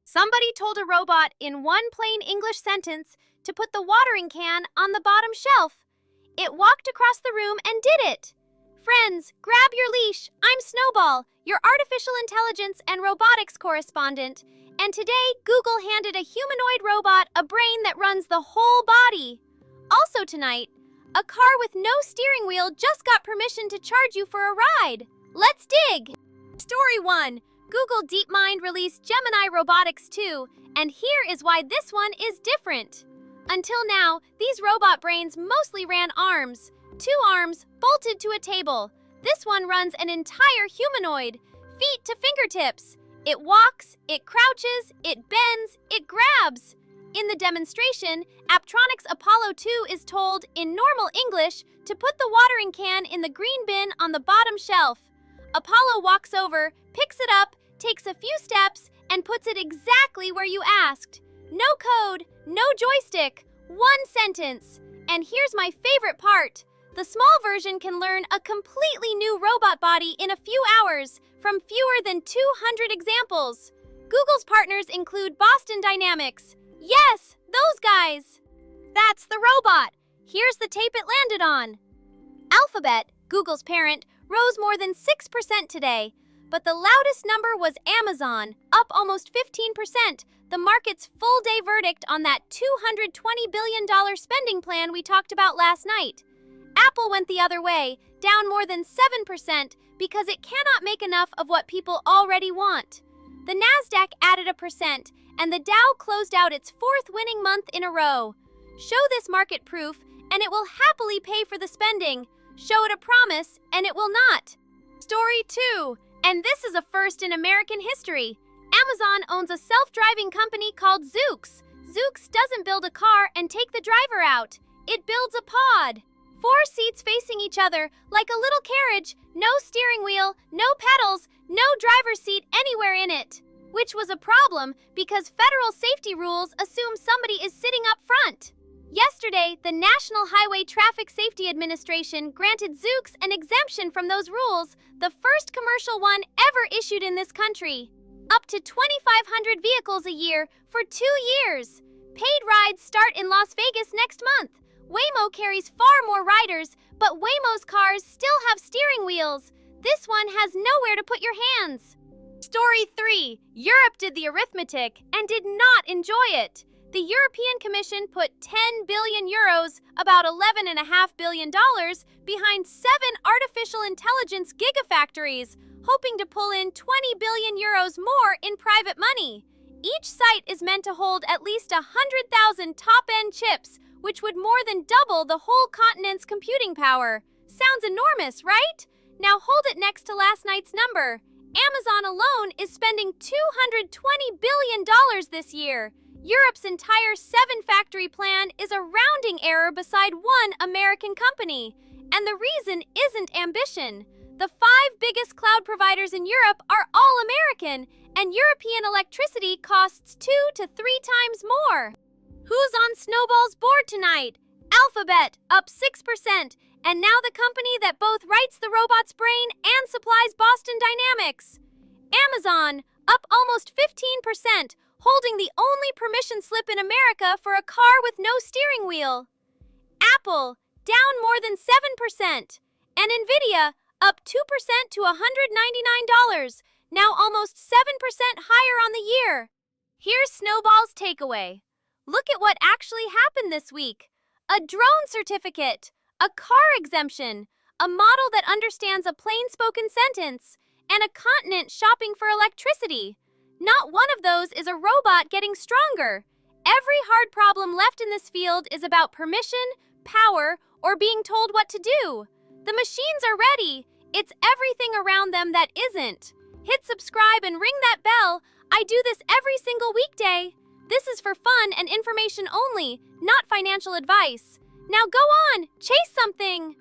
Somebody told a robot in one plain English sentence to put the watering can on the bottom shelf. It walked across the room and did it. Friends, grab your leash. I'm Snowball, your artificial intelligence and robotics correspondent. And today, Google handed a humanoid robot a brain that runs the whole body. Also tonight, a car with no steering wheel just got permission to charge you for a ride. Let's dig! Story 1. Google DeepMind released Gemini Robotics 2, and here is why this one is different. Until now, these robot brains mostly ran arms. 2 arms bolted to a table. This one runs an entire humanoid, feet to fingertips. It walks, it crouches, it bends, it grabs. In the demonstration, Apptronik Apollo 2 is told, in normal English, to put the watering can in the green bin on the bottom shelf. Apollo walks over, picks it up, takes a few steps, and puts it exactly where you asked. No code, no joystick, 1 sentence. And here's my favorite part. The small version can learn a completely new robot body in a few hours from fewer than 200 examples. Google's partners include Boston Dynamics. Yes, those guys. That's the robot. Here's the tape it landed on. Alphabet, Google's parent, rose more than 6% today. But the loudest number was Amazon, up almost 15%, the market's full-day verdict on that $220 billion spending plan we talked about last night. Apple went the other way, down more than 7%, because it cannot make enough of what people already want. The Nasdaq added 1%, and the Dow closed out its 4th winning month in a row. Show this market proof, and it will happily pay for the spending. Show it a promise, and it will not. Story 2. And this is a first in American history. Amazon owns a self-driving company called Zoox. Zoox doesn't build a car and take the driver out. It builds a pod. 4 seats facing each other, like a little carriage, no steering wheel, no pedals, no driver's seat anywhere in it. Which was a problem because federal safety rules assume somebody is sitting up front. Yesterday, the National Highway Traffic Safety Administration granted Zoox an exemption from those rules, the first commercial one ever issued in this country. Up to 2,500 vehicles a year for 2 years. Paid rides start in Las Vegas next month. Waymo carries far more riders, but Waymo's cars still have steering wheels. This one has nowhere to put your hands. Story 3. Europe did the arithmetic and did not enjoy it. The European Commission put 10 billion euros, about $11.5 billion, behind 7 artificial intelligence gigafactories, hoping to pull in 20 billion euros more in private money. Each site is meant to hold at least 100,000 top-end chips, which would more than double the whole continent's computing power. Sounds enormous, right? Now hold it next to last night's number. Amazon alone is spending $220 billion this year. Europe's entire 7-factory plan is a rounding error beside 1 American company. And the reason isn't ambition. The 5 biggest cloud providers in Europe are all American, and European electricity costs 2 to 3 times more. Who's on Snowball's board tonight? Alphabet, up 6%, and now the company that both writes the robot's brain and supplies Boston Dynamics. Amazon, up almost 15%, holding the only permission slip in America for a car with no steering wheel. Apple, down more than 7%. And Nvidia, up 2% to $199, now almost 7% higher on the year. Here's Snowball's takeaway. Look at what actually happened this week. A drone certificate, a car exemption, a model that understands a plain-spoken sentence, and a continent shopping for electricity. Not one of those is a robot getting stronger. Every hard problem left in this field is about permission, power, or being told what to do. The machines are ready. It's everything around them that isn't. Hit subscribe and ring that bell. I do this every single weekday. This is for fun and information only, not financial advice. Now go on, chase something!